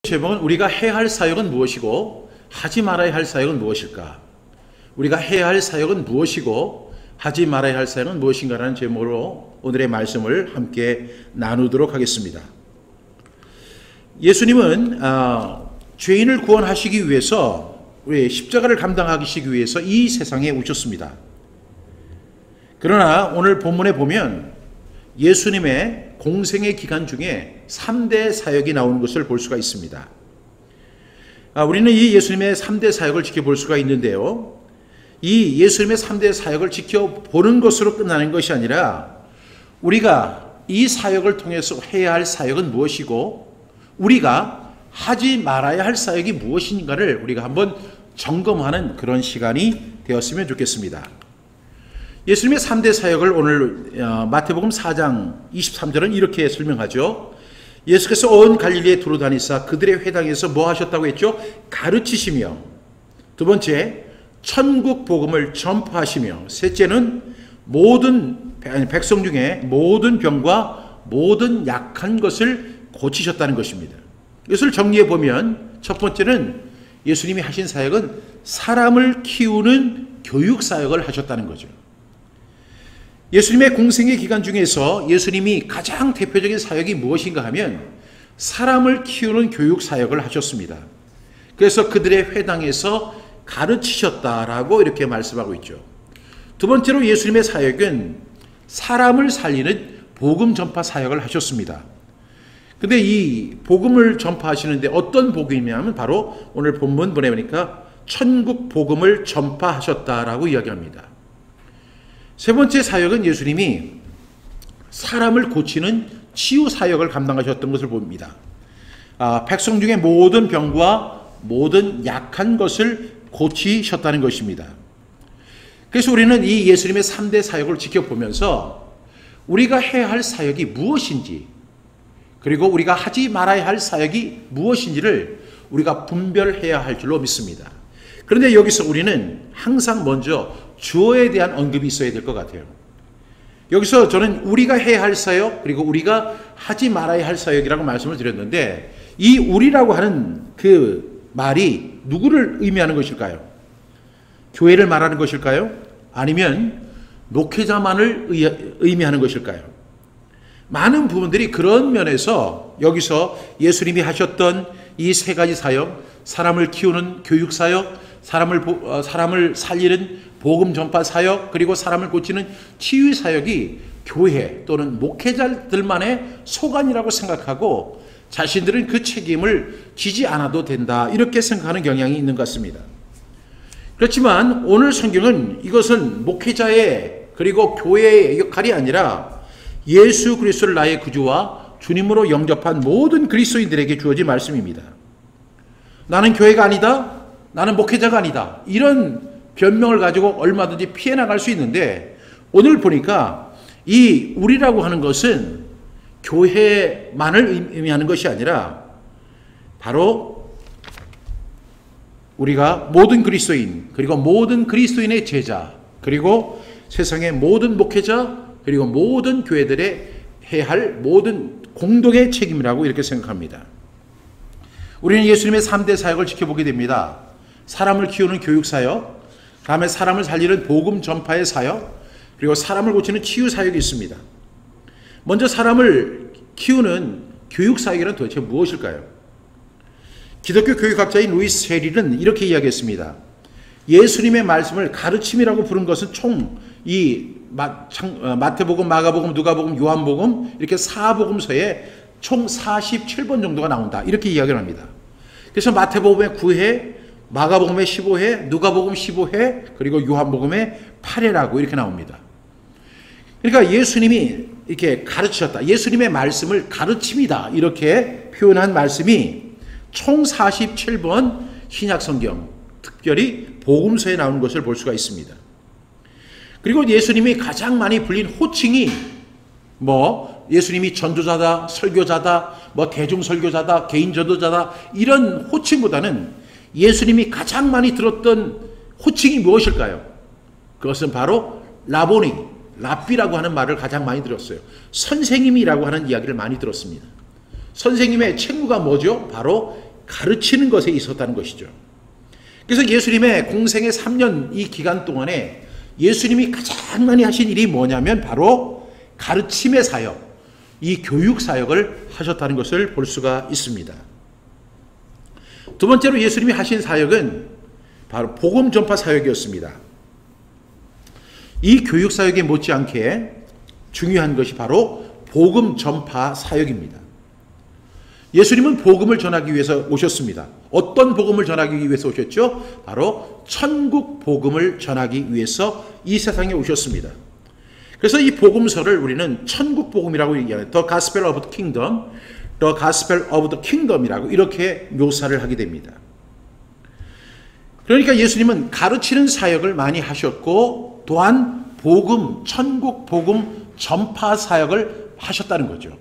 제목은 우리가 해야 할 사역은 무엇이고 하지 말아야 할 사역은 무엇일까? 우리가 해야 할 사역은 무엇이고 하지 말아야 할 사역은 무엇인가라는 제목으로 오늘의 말씀을 함께 나누도록 하겠습니다. 예수님은 죄인을 구원하시기 위해서 우리 십자가를 감당하시기 위해서 이 세상에 오셨습니다. 그러나 오늘 본문에 보면 예수님의 공생의 기간 중에 3대 사역이 나오는 것을 볼 수가 있습니다. 우리는 이 예수님의 3대 사역을 지켜볼 수가 있는데요. 이 예수님의 3대 사역을 지켜보는 것으로 끝나는 것이 아니라 우리가 이 사역을 통해서 해야 할 사역은 무엇이고 우리가 하지 말아야 할 사역이 무엇인가를 우리가 한번 점검하는 그런 시간이 되었으면 좋겠습니다. 예수님의 3대 사역을 오늘 마태복음 4장 23절은 이렇게 설명하죠. 예수께서 온 갈릴리에 두루 다니사 그들의 회당에서 뭐 하셨다고 했죠? 가르치시며, 두 번째 천국 복음을 전파하시며, 셋째는 백성 중에 모든 병과 모든 약한 것을 고치셨다는 것입니다. 이것을 정리해 보면 첫 번째는 예수님이 하신 사역은 사람을 키우는 교육 사역을 하셨다는 거죠. 예수님의 공생의 기간 중에서 예수님이 가장 대표적인 사역이 무엇인가 하면 사람을 키우는 교육 사역을 하셨습니다. 그래서 그들의 회당에서 가르치셨다라고 이렇게 말씀하고 있죠. 두 번째로 예수님의 사역은 사람을 살리는 복음 전파 사역을 하셨습니다. 근데 이 복음을 전파하시는데 어떤 복음이냐면 바로 오늘 본문 보내보니까 천국 복음을 전파하셨다라고 이야기합니다. 세 번째 사역은 예수님이 사람을 고치는 치유 사역을 감당하셨던 것을 봅니다. 백성 중에 모든 병과 모든 약한 것을 고치셨다는 것입니다. 그래서 우리는 이 예수님의 3대 사역을 지켜보면서 우리가 해야 할 사역이 무엇인지, 그리고 우리가 하지 말아야 할 사역이 무엇인지를 우리가 분별해야 할 줄로 믿습니다. 그런데 여기서 우리는 항상 먼저 주어에 대한 언급이 있어야 될 것 같아요. 여기서 저는 우리가 해야 할 사역, 그리고 우리가 하지 말아야 할 사역이라고 말씀을 드렸는데, 이 우리라고 하는 그 말이 누구를 의미하는 것일까요? 교회를 말하는 것일까요? 아니면 목회자만을 의미하는 것일까요? 많은 부분들이 그런 면에서 여기서 예수님이 하셨던 이 세 가지 사역, 사람을 키우는 교육 사역, 사람을 살리는 복음 전파 사역, 그리고 사람을 고치는 치유 사역이 교회 또는 목회자들만의 소관이라고 생각하고 자신들은 그 책임을 지지 않아도 된다, 이렇게 생각하는 경향이 있는 것 같습니다. 그렇지만 오늘 성경은 이것은 목회자의 그리고 교회의 역할이 아니라 예수 그리스도를 나의 구주와 주님으로 영접한 모든 그리스도인들에게 주어진 말씀입니다. 나는 교회가 아니다, 나는 목회자가 아니다, 이런 변명을 가지고 얼마든지 피해 나갈 수 있는데, 오늘 보니까 이 우리라고 하는 것은 교회만을 의미하는 것이 아니라 바로 우리가 모든 그리스도인, 그리고 모든 그리스도인의 제자, 그리고 세상의 모든 목회자, 그리고 모든 교회들의 해야 할 모든 공동의 책임이라고 이렇게 생각합니다. 우리는 예수님의 3대 사역을 지켜보게 됩니다. 사람을 키우는 교육 사역, 다음에 사람을 살리는 복음 전파의 사역, 그리고 사람을 고치는 치유 사역이 있습니다. 먼저 사람을 키우는 교육 사역이란 도대체 무엇일까요? 기독교 교육학자인 루이스 헤릴은 이렇게 이야기했습니다. 예수님의 말씀을 가르침이라고 부른 것은 총 이 마태복음, 마가복음, 누가복음, 요한복음 이렇게 4복음서에 총 47번 정도가 나온다, 이렇게 이야기를 합니다. 그래서 마태복음의 9회, 마가복음의 15회, 누가복음 15회, 그리고 요한복음의 8회라고 이렇게 나옵니다. 그러니까 예수님이 이렇게 가르치셨다, 예수님의 말씀을 가르침이다, 이렇게 표현한 말씀이 총 47번 신약성경, 특별히 복음서에 나오는 것을 볼 수가 있습니다. 그리고 예수님이 가장 많이 불린 호칭이 예수님이 전도자다, 설교자다, 대중설교자다, 개인 전도자다, 이런 호칭보다는 예수님이 가장 많이 들었던 호칭이 무엇일까요? 그것은 바로 라보니, 랍비라고 하는 말을 가장 많이 들었어요. 선생님이라고 하는 이야기를 많이 들었습니다. 선생님의 책무가 뭐죠? 바로 가르치는 것에 있었다는 것이죠. 그래서 예수님의 공생의 3년 이 기간 동안에 예수님이 가장 많이 하신 일이 뭐냐면 바로 가르침의 사역, 이 교육 사역을 하셨다는 것을 볼 수가 있습니다. 두 번째로 예수님이 하신 사역은 바로 복음 전파 사역이었습니다. 이 교육 사역에 못지않게 중요한 것이 바로 복음 전파 사역입니다. 예수님은 복음을 전하기 위해서 오셨습니다. 어떤 복음을 전하기 위해서 오셨죠? 바로 천국 복음을 전하기 위해서 이 세상에 오셨습니다. 그래서 이 복음서를 우리는 천국 복음이라고 얘기하는 The Gospel of the Kingdom, The Gospel of the Kingdom이라고 이렇게 묘사를 하게 됩니다. 그러니까 예수님은 가르치는 사역을 많이 하셨고 또한 복음, 천국 복음 전파 사역을 하셨다는 거죠.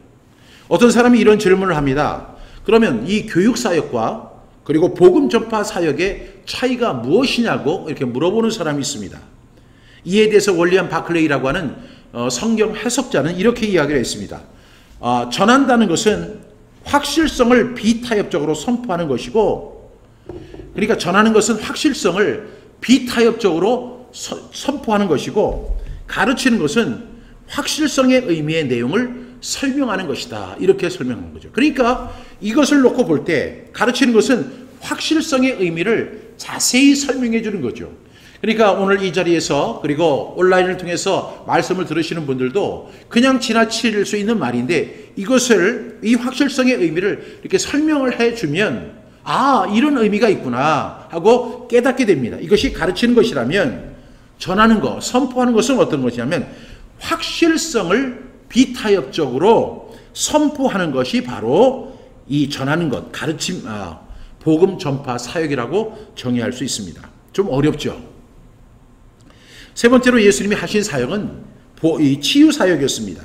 어떤 사람이 이런 질문을 합니다. 그러면 이 교육 사역과 그리고 복음 전파 사역의 차이가 무엇이냐고 이렇게 물어보는 사람이 있습니다. 이에 대해서 월리엄 바클레이라고 하는 성경 해석자는 이렇게 이야기를 했습니다. 전한다는 것은 확실성을 비타협적으로 선포하는 것이고, 그러니까 전하는 것은 확실성을 비타협적으로 선포하는 것이고, 가르치는 것은 확실성의 의미의 내용을 설명하는 것이다. 이렇게 설명하는 거죠. 그러니까 이것을 놓고 볼 때 가르치는 것은 확실성의 의미를 자세히 설명해 주는 거죠. 그러니까 오늘 이 자리에서 그리고 온라인을 통해서 말씀을 들으시는 분들도 그냥 지나칠 수 있는 말인데 이것을, 이 확실성의 의미를 이렇게 설명을 해주면 아, 이런 의미가 있구나 하고 깨닫게 됩니다. 이것이 가르치는 것이라면 전하는 것, 선포하는 것은 어떤 것이냐면 확실성을 비타협적으로 선포하는 것이 바로 이 전하는 것, 가르침, 복음 전파 사역이라고 정의할 수 있습니다. 좀 어렵죠. 세 번째로 예수님이 하신 사역은 치유 사역이었습니다.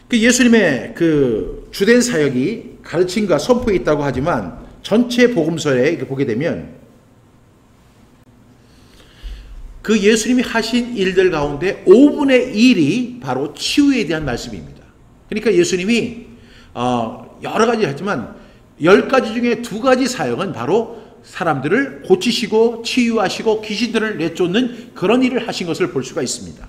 그 예수님의 그 주된 사역이 가르침과 선포에 있다고 하지만 전체 복음서에 보게 되면 그 예수님이 하신 일들 가운데 5분의 1이 바로 치유에 대한 말씀입니다. 그러니까 예수님이 여러 가지 했지만 10가지 중에 2가지 사역은 바로 사람들을 고치시고 치유하시고 귀신들을 내쫓는 그런 일을 하신 것을 볼 수가 있습니다.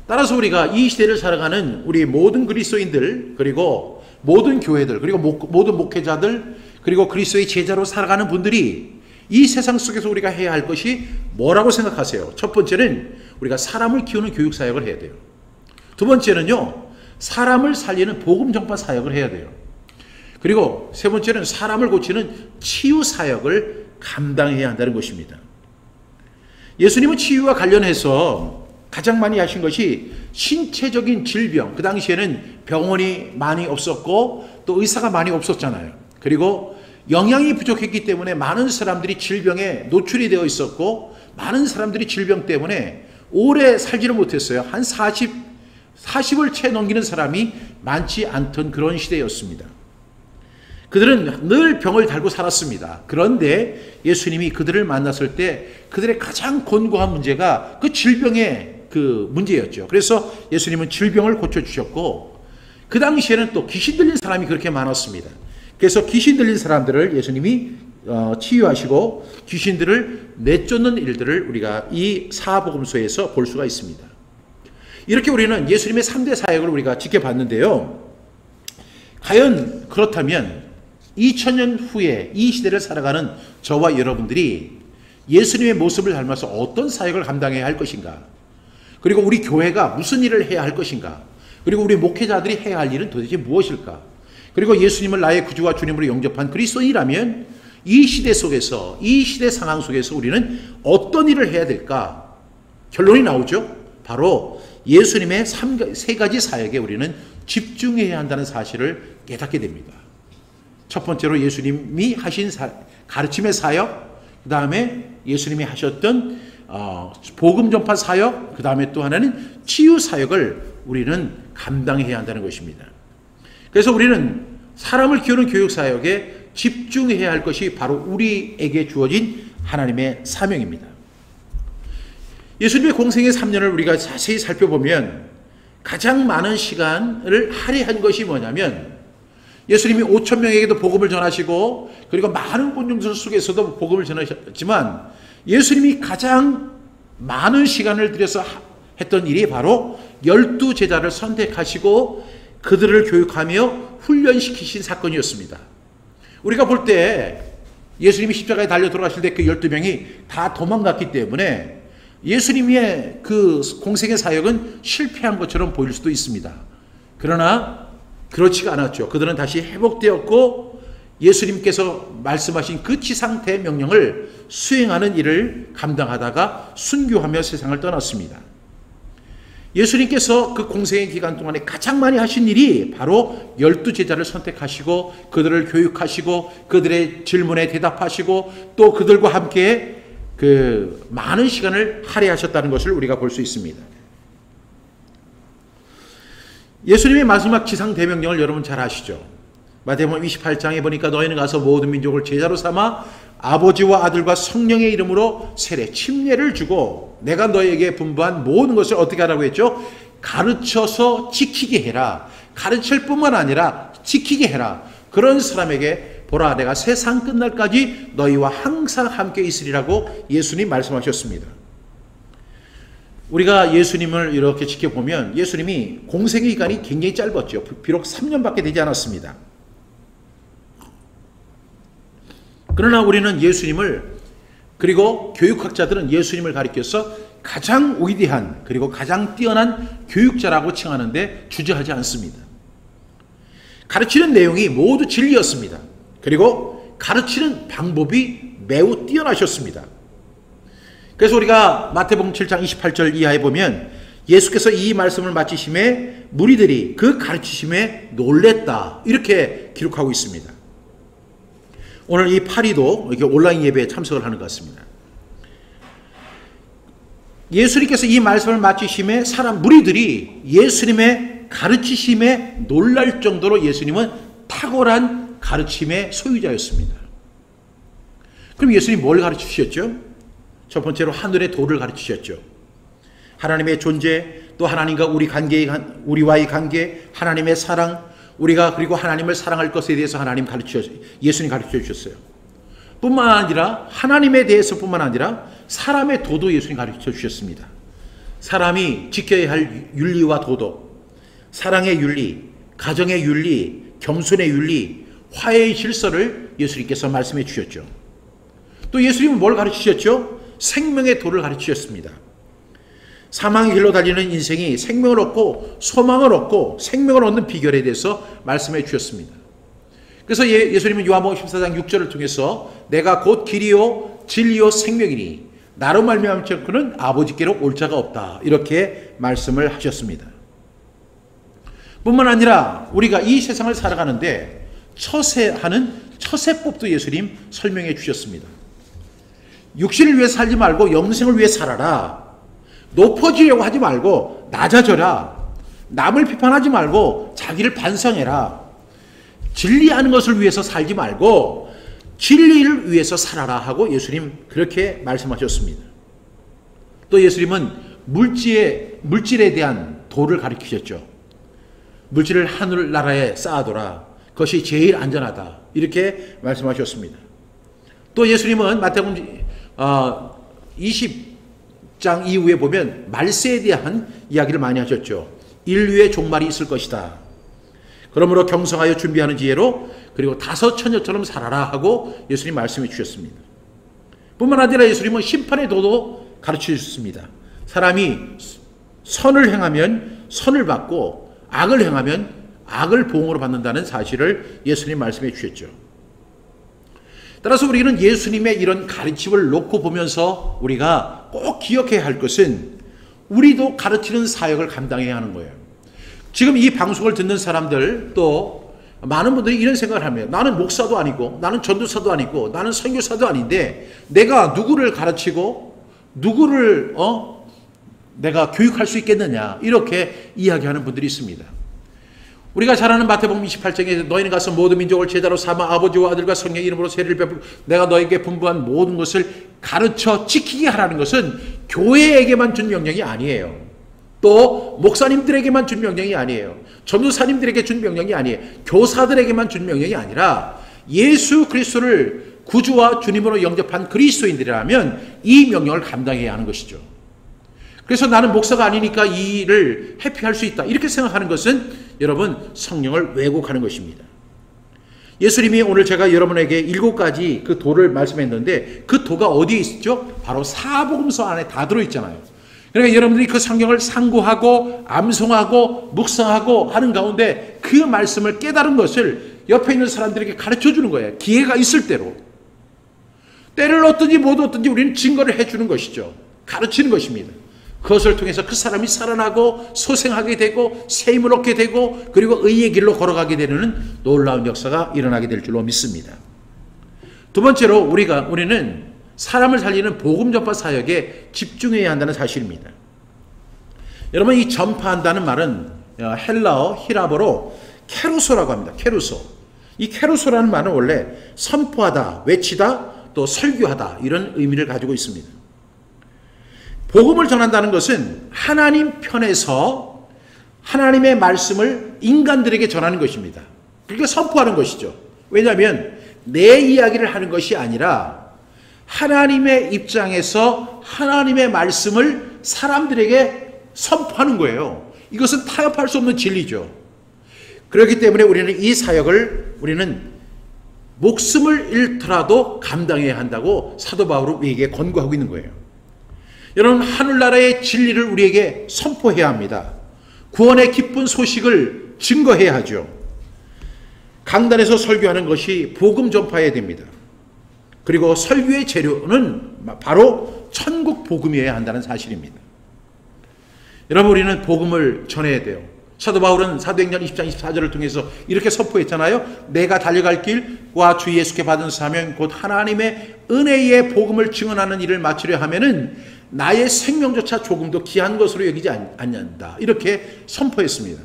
따라서 우리가 이 시대를 살아가는 우리 모든 그리스도인들, 그리고 모든 교회들, 그리고 모든 목회자들, 그리고 그리스도의 제자로 살아가는 분들이 이 세상 속에서 우리가 해야 할 것이 뭐라고 생각하세요? 첫 번째는 우리가 사람을 키우는 교육 사역을 해야 돼요. 두 번째는요, 사람을 살리는 복음 전파 사역을 해야 돼요. 그리고 세 번째는 사람을 고치는 치유 사역을 감당해야 한다는 것입니다. 예수님은 치유와 관련해서 가장 많이 하신 것이 신체적인 질병, 그 당시에는 병원이 많이 없었고 또 의사가 많이 없었잖아요. 그리고 영양이 부족했기 때문에 많은 사람들이 질병에 노출이 되어 있었고 많은 사람들이 질병 때문에 오래 살지를 못했어요. 한 40을 채 넘기는 사람이 많지 않던 그런 시대였습니다. 그들은 늘 병을 달고 살았습니다. 그런데 예수님이 그들을 만났을 때 그들의 가장 곤고한 문제가 그 질병의 그 문제였죠. 그래서 예수님은 질병을 고쳐주셨고 그 당시에는 또 귀신 들린 사람이 그렇게 많았습니다. 그래서 귀신 들린 사람들을 예수님이 치유하시고 귀신들을 내쫓는 일들을 우리가 이 사복음서에서 볼 수가 있습니다. 이렇게 우리는 예수님의 3대 사역을 우리가 지켜봤는데요. 과연 그렇다면 2000년 후에 이 시대를 살아가는 저와 여러분들이 예수님의 모습을 닮아서 어떤 사역을 감당해야 할 것인가? 그리고 우리 교회가 무슨 일을 해야 할 것인가? 그리고 우리 목회자들이 해야 할 일은 도대체 무엇일까? 그리고 예수님을 나의 구주와 주님으로 영접한 그리스도인이라면 이 시대 속에서, 이 시대 상황 속에서 우리는 어떤 일을 해야 될까? 결론이 나오죠. 바로 예수님의 세 가지 사역에 우리는 집중해야 한다는 사실을 깨닫게 됩니다. 첫 번째로 예수님이 하신 가르침의 사역, 그 다음에 예수님이 하셨던 복음 전파 사역, 그 다음에 또 하나는 치유 사역을 우리는 감당해야 한다는 것입니다. 그래서 우리는 사람을 키우는 교육 사역에 집중해야 할 것이 바로 우리에게 주어진 하나님의 사명입니다. 예수님의 공생의 3년을 우리가 자세히 살펴보면 가장 많은 시간을 할애한 것이 뭐냐면 예수님이 5천 명에게도 복음을 전하시고 그리고 많은 군중들 속에서도 복음을 전하셨지만 예수님이 가장 많은 시간을 들여서 했던 일이 바로 12제자를 선택하시고 그들을 교육하며 훈련시키신 사건이었습니다. 우리가 볼 때 예수님이 십자가에 달려 돌아가실 때 그 12명이 다 도망갔기 때문에 예수님의 그 공생의 사역은 실패한 것처럼 보일 수도 있습니다. 그러나 그렇지가 않았죠. 그들은 다시 회복되었고 예수님께서 말씀하신 그 지상 대명령을 수행하는 일을 감당하다가 순교하며 세상을 떠났습니다. 예수님께서 그 공생의 기간 동안에 가장 많이 하신 일이 바로 12제자를 선택하시고 그들을 교육하시고 그들의 질문에 대답하시고 또 그들과 함께 그 많은 시간을 할애하셨다는 것을 우리가 볼 수 있습니다. 예수님의 마지막 지상 대명령을 여러분 잘 아시죠? 마태복음 28장에 보니까 너희는 가서 모든 민족을 제자로 삼아 아버지와 아들과 성령의 이름으로 세례, 침례를 주고 내가 너희에게 분부한 모든 것을 어떻게 하라고 했죠? 가르쳐서 지키게 해라. 가르칠 뿐만 아니라 지키게 해라. 그런 사람에게 보라 내가 세상 끝날까지 너희와 항상 함께 있으리라고 예수님 말씀하셨습니다. 우리가 예수님을 이렇게 지켜보면 예수님이 공생의 기간이 굉장히 짧았죠. 비록 3년밖에 되지 않았습니다. 그러나 우리는 예수님을 그리고 교육학자들은 예수님을 가리켜서 가장 위대한 그리고 가장 뛰어난 교육자라고 칭하는데 주저하지 않습니다. 가르치는 내용이 모두 진리였습니다. 그리고 가르치는 방법이 매우 뛰어나셨습니다. 그래서 우리가 마태복음 7장 28절 이하에 보면 예수께서 이 말씀을 마치심에 무리들이 그 가르치심에 놀랬다 이렇게 기록하고 있습니다. 오늘 이 파리도 이렇게 온라인 예배에 참석을 하는 것 같습니다. 예수님께서 이 말씀을 마치심에 무리들이 예수님의 가르치심에 놀랄 정도로 예수님은 탁월한 가르침의 소유자였습니다. 그럼 예수님 뭘 가르치셨죠? 첫 번째로 하늘의 도를 가르치셨죠. 하나님의 존재, 또 하나님과 우리와의 관계, 하나님의 사랑, 우리가 그리고 하나님을 사랑할 것에 대해서 예수님 가르쳐 주셨어요. 뿐만 아니라 하나님에 대해서 뿐만 아니라 사람의 도도 예수님 가르쳐 주셨습니다. 사람이 지켜야 할 윤리와 도덕, 사랑의 윤리, 가정의 윤리, 겸손의 윤리, 화해의 질서를 예수님께서 말씀해 주셨죠. 또 예수님은 뭘 가르치셨죠? 생명의 도를 가르치셨습니다. 사망의 길로 달리는 인생이 생명을 얻고 소망을 얻고 생명을 얻는 비결에 대해서 말씀해 주셨습니다. 그래서 예수님은 요한복음 14장 6절을 통해서 내가 곧 길이요 진리요 생명이니 나로 말미암지 않고는 아버지께로 올 자가 없다 이렇게 말씀을 하셨습니다. 뿐만 아니라 우리가 이 세상을 살아가는데 처세하는 처세법도 예수님 설명해 주셨습니다. 육신을 위해 살지 말고 영생을 위해 살아라. 높아지려고 하지 말고 낮아져라. 남을 비판하지 말고 자기를 반성해라. 진리하는 것을 위해서 살지 말고 진리를 위해서 살아라 하고 예수님 그렇게 말씀하셨습니다. 또 예수님은 물질에 대한 도를 가르치셨죠. 물질을 하늘나라에 쌓아둬라. 그것이 제일 안전하다. 이렇게 말씀하셨습니다. 또 예수님은 마태복음 20장 이후에 보면 말세에 대한 이야기를 많이 하셨죠. 인류의 종말이 있을 것이다. 그러므로 경성하여 준비하는 지혜로 그리고 다섯 처녀처럼 살아라 하고 예수님 말씀해 주셨습니다. 뿐만 아니라 예수님은 심판의 도도 가르쳐 주셨습니다. 사람이 선을 행하면 선을 받고 악을 행하면 악을 보응으로 받는다는 사실을 예수님 말씀해 주셨죠. 따라서 우리는 예수님의 이런 가르침을 놓고 보면서 우리가 꼭 기억해야 할 것은 우리도 가르치는 사역을 감당해야 하는 거예요. 지금 이 방송을 듣는 사람들 또 많은 분들이 이런 생각을 합니다. 나는 목사도 아니고 나는 전도사도 아니고 나는 선교사도 아닌데 내가 누구를 가르치고 누구를 내가 교육할 수 있겠느냐 이렇게 이야기하는 분들이 있습니다. 우리가 잘 아는 마태복음 28장에 너희는 가서 모든 민족을 제자로 삼아 아버지와 아들과 성령의 이름으로 세례를 베풀고 내가 너에게 분부한 모든 것을 가르쳐 지키게 하라는 것은 교회에게만 준 명령이 아니에요. 또 목사님들에게만 준 명령이 아니에요. 전도사님들에게 준 명령이 아니에요. 교사들에게만 준 명령이 아니라 예수 그리스도를 구주와 주님으로 영접한 그리스도인들이라면 이 명령을 감당해야 하는 것이죠. 그래서 나는 목사가 아니니까 이 일을 회피할 수 있다, 이렇게 생각하는 것은 여러분 성령을 왜곡하는 것입니다. 예수님이 오늘 제가 여러분에게 7가지 그 도를 말씀했는데 그 도가 어디에 있죠? 바로 사복음서 안에 다 들어있잖아요. 그러니까 여러분들이 그 성경을 상고하고 암송하고 묵상하고 하는 가운데 그 말씀을 깨달은 것을 옆에 있는 사람들에게 가르쳐 주는 거예요. 기회가 있을 대로. 때를 얻든지 못 얻든지 우리는 증거를 해주는 것이죠. 가르치는 것입니다. 그것을 통해서 그 사람이 살아나고 소생하게 되고 새 힘을 얻게 되고 그리고 의의 길로 걸어가게 되는 놀라운 역사가 일어나게 될 줄로 믿습니다. 두 번째로 우리는 사람을 살리는 복음 전파 사역에 집중해야 한다는 사실입니다. 여러분, 이 전파한다는 말은 헬라어 히라보로 케루소라고 합니다. 케루소. 이 케루소라는 말은 원래 선포하다, 외치다, 또 설교하다, 이런 의미를 가지고 있습니다. 복음을 전한다는 것은 하나님 편에서 하나님의 말씀을 인간들에게 전하는 것입니다. 그러니까 선포하는 것이죠. 왜냐하면 내 이야기를 하는 것이 아니라 하나님의 입장에서 하나님의 말씀을 사람들에게 선포하는 거예요. 이것은 타협할 수 없는 진리죠. 그렇기 때문에 우리는 이 사역을 목숨을 잃더라도 감당해야 한다고 사도 바울은 우리에게 권고하고 있는 거예요. 여러분, 하늘나라의 진리를 우리에게 선포해야 합니다. 구원의 기쁜 소식을 증거해야 하죠. 강단에서 설교하는 것이 복음 전파해야 됩니다. 그리고 설교의 재료는 바로 천국 복음이어야 한다는 사실입니다. 여러분, 우리는 복음을 전해야 돼요. 사도 바울은 사도행전 20장 24절을 통해서 이렇게 선포했잖아요. 내가 달려갈 길과 주 예수께 받은 사명 곧 하나님의 은혜의 복음을 증언하는 일을 마치려 하면은 나의 생명조차 조금도 귀한 것으로 여기지 않는다, 이렇게 선포했습니다.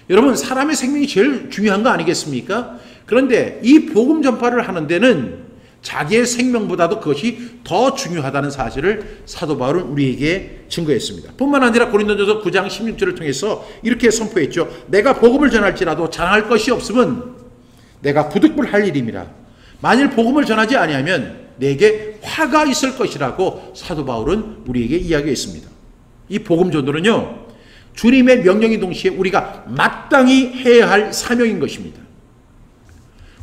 여러분, 사람의 생명이 제일 중요한 거 아니겠습니까? 그런데 이 복음 전파를 하는 데는 자기의 생명보다도 그것이 더 중요하다는 사실을 사도 바울은 우리에게 증거했습니다. 뿐만 아니라 고린도전서 9장 16절을 통해서 이렇게 선포했죠. 내가 복음을 전할지라도 자랑할 것이 없으면 내가 부득불할 일임이라. 만일 복음을 전하지 아니하면 내게 화가 있을 것이라고 사도 바울은 우리에게 이야기했습니다. 이 복음 전도는요, 주님의 명령인 동시에 우리가 마땅히 해야 할 사명인 것입니다.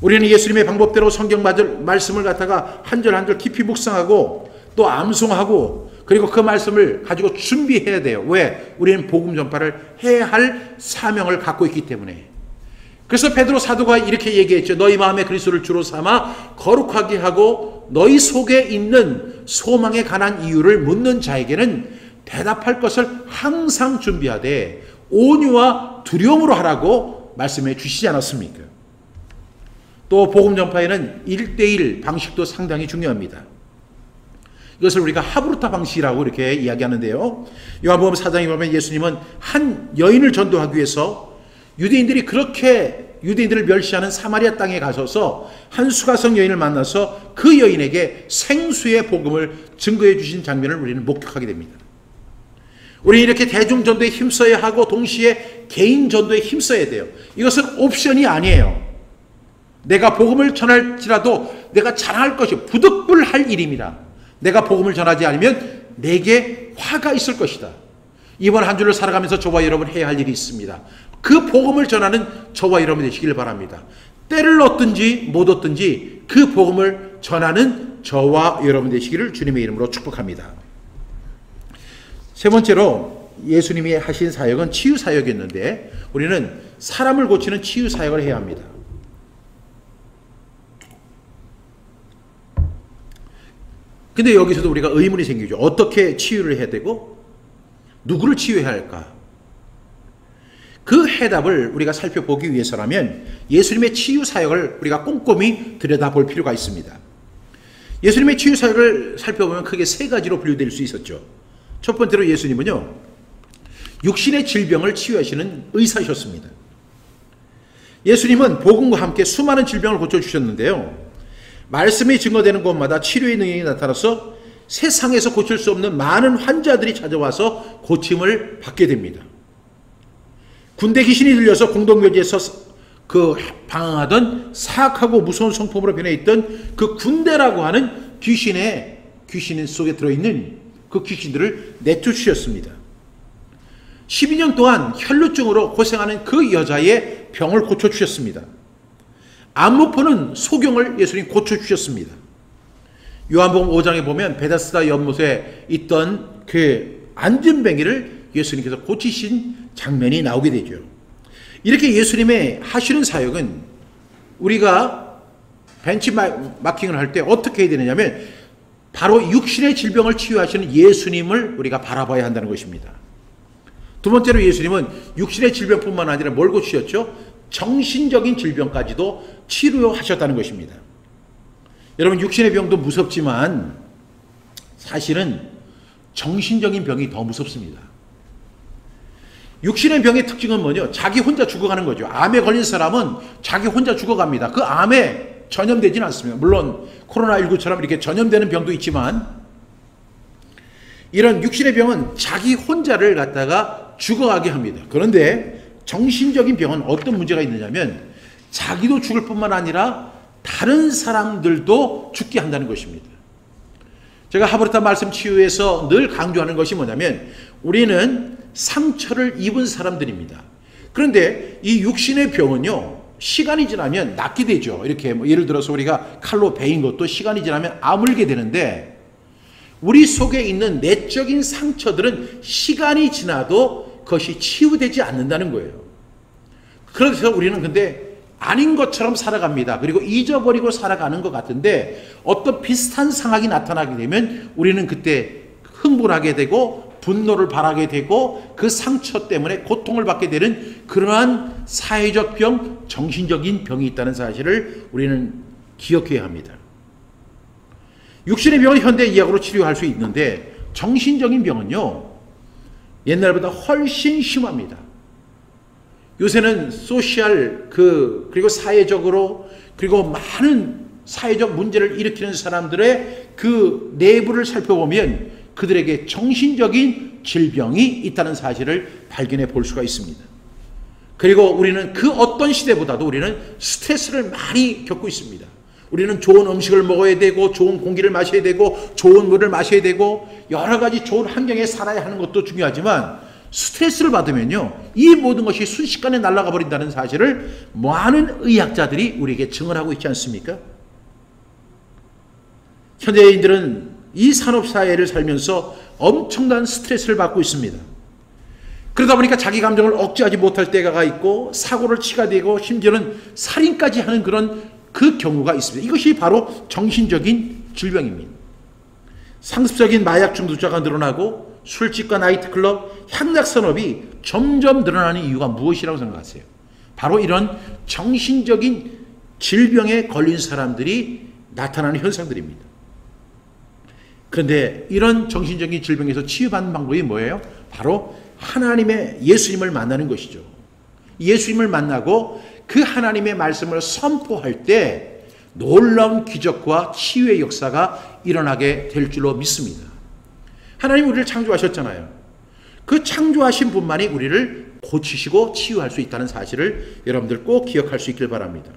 우리는 예수님의 방법대로 성경 말씀을 갖다가 한 절 한 절 깊이 묵상하고 또 암송하고 그리고 그 말씀을 가지고 준비해야 돼요. 왜? 우리는 복음 전파를 해야 할 사명을 갖고 있기 때문에. 그래서 베드로 사도가 이렇게 얘기했죠. 너희 마음에 그리스도를 주로 삼아 거룩하게 하고 너희 속에 있는 소망에 관한 이유를 묻는 자에게는 대답할 것을 항상 준비하되 온유와 두려움으로 하라고 말씀해 주시지 않았습니까? 또 복음 전파에는 1:1 방식도 상당히 중요합니다. 이것을 우리가 하브루타 방식이라고 이렇게 이야기하는데요. 요한복음 4장에 보면 예수님은 한 여인을 전도하기 위해서 유대인들을 멸시하는 사마리아 땅에 가셔서 한 수가성 여인을 만나서 그 여인에게 생수의 복음을 증거해 주신 장면을 우리는 목격하게 됩니다. 우리는 이렇게 대중 전도에 힘써야 하고 동시에 개인 전도에 힘써야 돼요. 이것은 옵션이 아니에요. 내가 복음을 전할지라도 내가 자랑할 것이 부득불할 일입니다. 내가 복음을 전하지 않으면 내게 화가 있을 것이다. 이번 한 주를 살아가면서 저와 여러분 해야 할 일이 있습니다. 그 복음을 전하는 저와 여러분 되시길 바랍니다. 때를 얻든지 못 얻든지 그 복음을 전하는 저와 여러분 되시기를 주님의 이름으로 축복합니다. 세 번째로 예수님이 하신 사역은 치유 사역이었는데 우리는 사람을 고치는 치유 사역을 해야 합니다. 근데 여기서도 우리가 의문이 생기죠. 어떻게 치유를 해야 되고 누구를 치유해야 할까? 그 해답을 우리가 살펴보기 위해서라면 예수님의 치유 사역을 우리가 꼼꼼히 들여다볼 필요가 있습니다. 예수님의 치유 사역을 살펴보면 크게 세 가지로 분류될 수 있었죠. 첫 번째로 예수님은요, 육신의 질병을 치유하시는 의사셨습니다. 예수님은 복음과 함께 수많은 질병을 고쳐주셨는데요. 말씀이 증거되는 곳마다 치료의 능력이 나타나서 세상에서 고칠 수 없는 많은 환자들이 찾아와서 고침을 받게 됩니다. 군대 귀신이 들려서 공동묘지에서 그 방황하던 사악하고 무서운 성품으로 변해 있던 그 군대라고 하는 귀신 속에 들어있는 그 귀신들을 내쫓으셨습니다. 12년 동안 혈루증으로 고생하는 그 여자의 병을 고쳐주셨습니다. 안목포는 소경을 예수님 고쳐주셨습니다. 요한복음 5장에 보면 베다스다 연못에 있던 그 안진뱅이를 예수님께서 고치신 장면이 나오게 되죠. 이렇게 예수님의 하시는 사역은 우리가 벤치마킹을 할 때 어떻게 해야 되느냐면 바로 육신의 질병을 치유하시는 예수님을 우리가 바라봐야 한다는 것입니다. 두 번째로 예수님은 육신의 질병뿐만 아니라 뭘 고치셨죠? 정신적인 질병까지도 치료하셨다는 것입니다. 여러분, 육신의 병도 무섭지만 사실은 정신적인 병이 더 무섭습니다. 육신의 병의 특징은 뭐냐? 자기 혼자 죽어가는 거죠. 암에 걸린 사람은 자기 혼자 죽어갑니다. 그 암에 전염되지는 않습니다. 물론 코로나19처럼 이렇게 전염되는 병도 있지만 이런 육신의 병은 자기 혼자를 갖다가 죽어가게 합니다. 그런데 정신적인 병은 어떤 문제가 있느냐면 자기도 죽을 뿐만 아니라 다른 사람들도 죽게 한다는 것입니다. 제가 하브르타 말씀 치유에서 늘 강조하는 것이 뭐냐면 우리는 상처를 입은 사람들입니다. 그런데 이 육신의 병은요, 시간이 지나면 낫게 되죠. 이렇게 예를 들어서 우리가 칼로 베인 것도 시간이 지나면 아물게 되는데 우리 속에 있는 내적인 상처들은 시간이 지나도 그것이 치유되지 않는다는 거예요. 그래서 우리는 근데 아닌 것처럼 살아갑니다. 그리고 잊어버리고 살아가는 것 같은데 어떤 비슷한 상황이 나타나게 되면 우리는 그때 흥분하게 되고 분노를 발하게 되고 그 상처 때문에 고통을 받게 되는 그러한 사회적 병, 정신적인 병이 있다는 사실을 우리는 기억해야 합니다. 육신의 병은 현대 의학으로 치료할 수 있는데 정신적인 병은요, 옛날보다 훨씬 심합니다. 요새는 그리고 사회적으로 그리고 많은 사회적 문제를 일으키는 사람들의 그 내부를 살펴보면 그들에게 정신적인 질병이 있다는 사실을 발견해 볼 수가 있습니다. 그리고 우리는 그 어떤 시대보다도 우리는 스트레스를 많이 겪고 있습니다. 우리는 좋은 음식을 먹어야 되고 좋은 공기를 마셔야 되고 좋은 물을 마셔야 되고 여러 가지 좋은 환경에 살아야 하는 것도 중요하지만 스트레스를 받으면요, 이 모든 것이 순식간에 날아가 버린다는 사실을 많은 의학자들이 우리에게 증언하고 있지 않습니까? 현대인들은 이 산업사회를 살면서 엄청난 스트레스를 받고 있습니다. 그러다 보니까 자기 감정을 억제하지 못할 때가 있고 사고를 치가 되고 심지어는 살인까지 하는 그런 그 경우가 있습니다. 이것이 바로 정신적인 질병입니다. 상습적인 마약 중독자가 늘어나고 술집과 나이트클럽, 향락산업이 점점 늘어나는 이유가 무엇이라고 생각하세요? 바로 이런 정신적인 질병에 걸린 사람들이 나타나는 현상들입니다. 그런데 이런 정신적인 질병에서 치유받는 방법이 뭐예요? 바로 하나님의 예수님을 만나는 것이죠. 예수님을 만나고 그 하나님의 말씀을 선포할 때 놀라운 기적과 치유의 역사가 일어나게 될 줄로 믿습니다. 하나님 우리를 창조하셨잖아요. 그 창조하신 분만이 우리를 고치시고 치유할 수 있다는 사실을 여러분들 꼭 기억할 수 있길 바랍니다.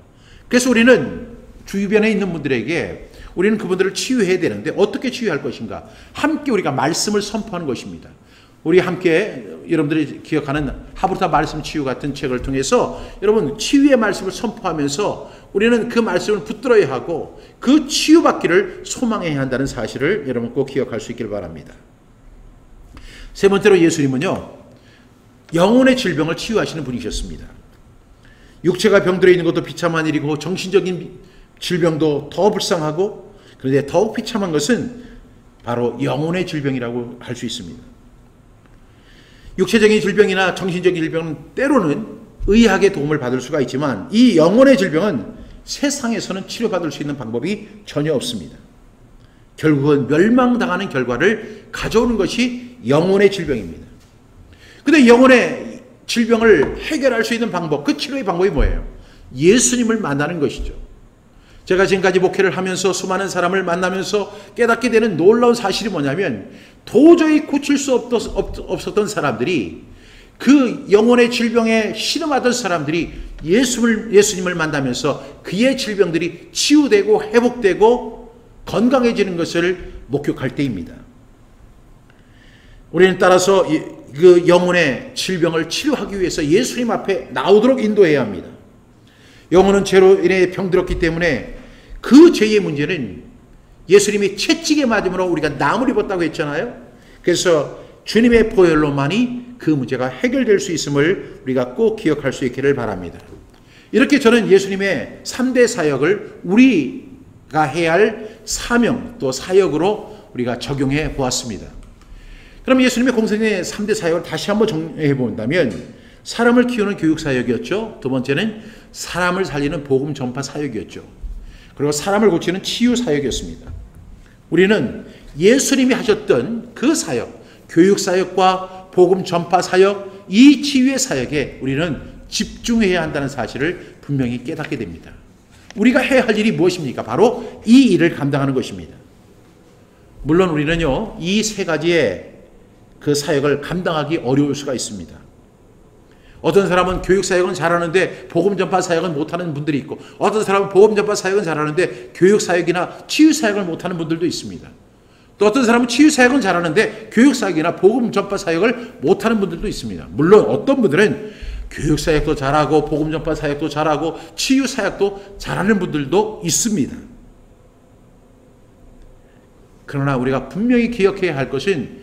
그래서 우리는 주변에 있는 분들에게 우리는 그분들을 치유해야 되는데 어떻게 치유할 것인가? 함께 우리가 말씀을 선포하는 것입니다. 우리 함께 여러분들이 기억하는 하브르타 말씀 치유 같은 책을 통해서 여러분 치유의 말씀을 선포하면서 우리는 그 말씀을 붙들어야 하고 그 치유받기를 소망해야 한다는 사실을 여러분 꼭 기억할 수 있길 바랍니다. 세 번째로 예수님은요, 영혼의 질병을 치유하시는 분이셨습니다. 육체가 병들어 있는 것도 비참한 일이고 정신적인 질병도 더 불쌍하고, 그런데 더욱 비참한 것은 바로 영혼의 질병이라고 할 수 있습니다. 육체적인 질병이나 정신적인 질병은 때로는 의학의 도움을 받을 수가 있지만 이 영혼의 질병은 세상에서는 치료받을 수 있는 방법이 전혀 없습니다. 결국은 멸망당하는 결과를 가져오는 것이 영혼의 질병입니다. 그런데 영혼의 질병을 해결할 수 있는 방법, 그 치료의 방법이 뭐예요? 예수님을 만나는 것이죠. 제가 지금까지 목회를 하면서 수많은 사람을 만나면서 깨닫게 되는 놀라운 사실이 뭐냐면 도저히 고칠 수 없었던 사람들이 그 영혼의 질병에 신음하던 사람들이 예수님을 만나면서 그의 질병들이 치유되고 회복되고 건강해지는 것을 목격할 때입니다. 우리는 따라서 그 영혼의 질병을 치료하기 위해서 예수님 앞에 나오도록 인도해야 합니다. 영혼은 죄로 인해 병들었기 때문에 그 죄의 문제는 예수님이 채찍에 맞음으로 우리가 나무를 입었다고 했잖아요. 그래서 주님의 보혈로만이 그 문제가 해결될 수 있음을 우리가 꼭 기억할 수 있기를 바랍니다. 이렇게 저는 예수님의 3대 사역을 우리가 해야 할 사명 또 사역으로 우리가 적용해 보았습니다. 그럼 예수님의 공생의 3대 사역을 다시 한번 정리해 본다면 사람을 키우는 교육 사역이었죠. 두 번째는 사람을 살리는 복음 전파 사역이었죠. 그리고 사람을 고치는 치유 사역이었습니다. 우리는 예수님이 하셨던 그 사역, 교육 사역과 복음 전파 사역, 이 치유의 사역에 우리는 집중해야 한다는 사실을 분명히 깨닫게 됩니다. 우리가 해야 할 일이 무엇입니까? 바로 이 일을 감당하는 것입니다. 물론 우리는요, 이 세 가지의 그 사역을 감당하기 어려울 수가 있습니다. 어떤 사람은 교육 사역은 잘하는데 복음 전파 사역은 못하는 분들이 있고, 어떤 사람은 복음 전파 사역은 잘하는데 교육 사역이나 치유 사역을 못하는 분들도 있습니다. 또 어떤 사람은 치유 사역은 잘하는데 교육 사역이나 복음 전파 사역을 못하는 분들도 있습니다. 물론 어떤 분들은 교육 사역도 잘하고 복음 전파 사역도 잘하고 치유 사역도 잘하는 분들도 있습니다. 그러나 우리가 분명히 기억해야 할 것은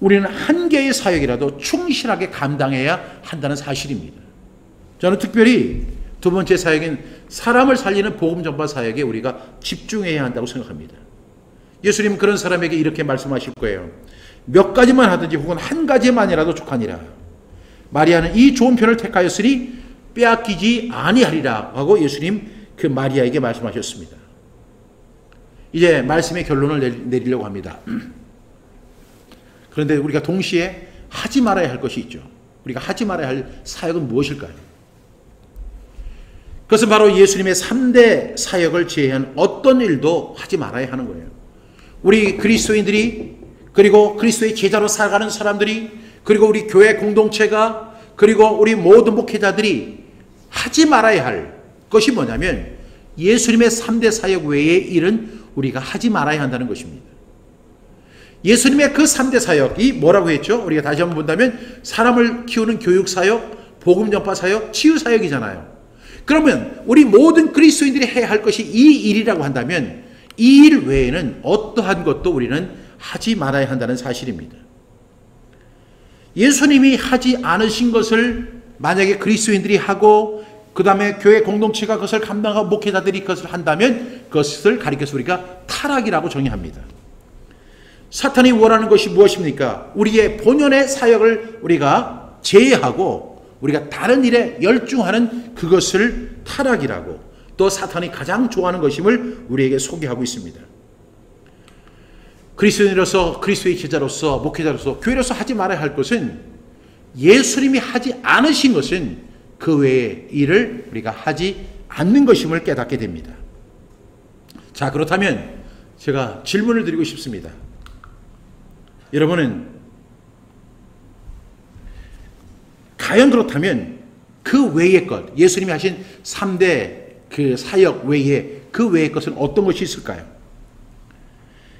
우리는 한 개의 사역이라도 충실하게 감당해야 한다는 사실입니다. 저는 특별히 두 번째 사역인 사람을 살리는 복음 전파 사역에 우리가 집중해야 한다고 생각합니다. 예수님은 그런 사람에게 이렇게 말씀하실 거예요. 몇 가지만 하든지 혹은 한 가지만이라도 족하니라. 마리아는 이 좋은 편을 택하였으니 빼앗기지 아니하리라 하고 예수님 그 마리아에게 말씀하셨습니다. 이제 말씀의 결론을 내리려고 합니다. 그런데 우리가 동시에 하지 말아야 할 것이 있죠. 우리가 하지 말아야 할 사역은 무엇일까요? 그것은 바로 예수님의 3대 사역을 제외한 어떤 일도 하지 말아야 하는 거예요. 우리 그리스도인들이, 그리고 그리스도의 제자로 살아가는 사람들이, 그리고 우리 교회 공동체가, 그리고 우리 모든 목회자들이 하지 말아야 할 것이 뭐냐면 예수님의 3대 사역 외의 일은 우리가 하지 말아야 한다는 것입니다. 예수님의 그 3대 사역이 뭐라고 했죠? 우리가 다시 한번 본다면 사람을 키우는 교육 사역, 복음 전파 사역, 치유 사역이잖아요. 그러면 우리 모든 그리스도인들이 해야 할 것이 이 일이라고 한다면 이 일 외에는 어떠한 것도 우리는 하지 말아야 한다는 사실입니다. 예수님이 하지 않으신 것을 만약에 그리스도인들이 하고 그 다음에 교회 공동체가 그것을 감당하고 목회자들이 그것을 한다면 그것을 가리켜서 우리가 타락이라고 정의합니다. 사탄이 원하는 것이 무엇입니까? 우리의 본연의 사역을 우리가 제외하고 우리가 다른 일에 열중하는 그것을 타락이라고, 또 사탄이 가장 좋아하는 것임을 우리에게 소개하고 있습니다. 그리스도인으로서, 그리스도의 제자로서, 목회자로서, 교회로서 하지 말아야 할 것은 예수님이 하지 않으신 것은 그 외의 일을 우리가 하지 않는 것임을 깨닫게 됩니다. 자, 그렇다면 제가 질문을 드리고 싶습니다. 여러분은 과연 그렇다면 그 외의 것, 예수님이 하신 3대 그 사역 외에 그 외의 것은 어떤 것이 있을까요?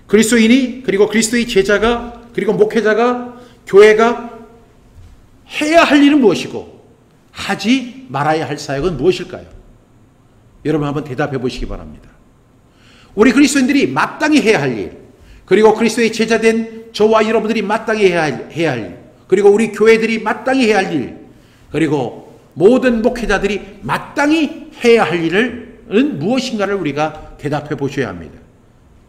그리스도인이, 그리고 그리스도의 제자가, 그리고 목회자가, 교회가 해야 할 일은 무엇이고 하지 말아야 할 사역은 무엇일까요? 여러분 한번 대답해 보시기 바랍니다. 우리 그리스도인들이 마땅히 해야 할 일, 그리고 그리스도의 제자된 저와 여러분들이 마땅히 해야 할 일, 그리고 우리 교회들이 마땅히 해야 할 일, 그리고 모든 목회자들이 마땅히 해야 할 일은 무엇인가를 우리가 대답해 보셔야 합니다.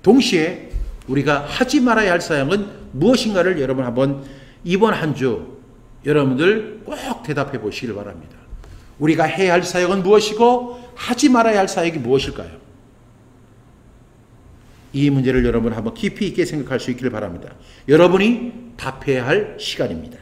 동시에 우리가 하지 말아야 할 사역은 무엇인가를 여러분 한번 이번 한 주 여러분들 꼭 대답해 보시길 바랍니다. 우리가 해야 할 사역은 무엇이고 하지 말아야 할 사역이 무엇일까요? 이 문제를 여러분 한번 깊이 있게 생각할 수 있기를 바랍니다. 여러분이 답해야 할 시간입니다.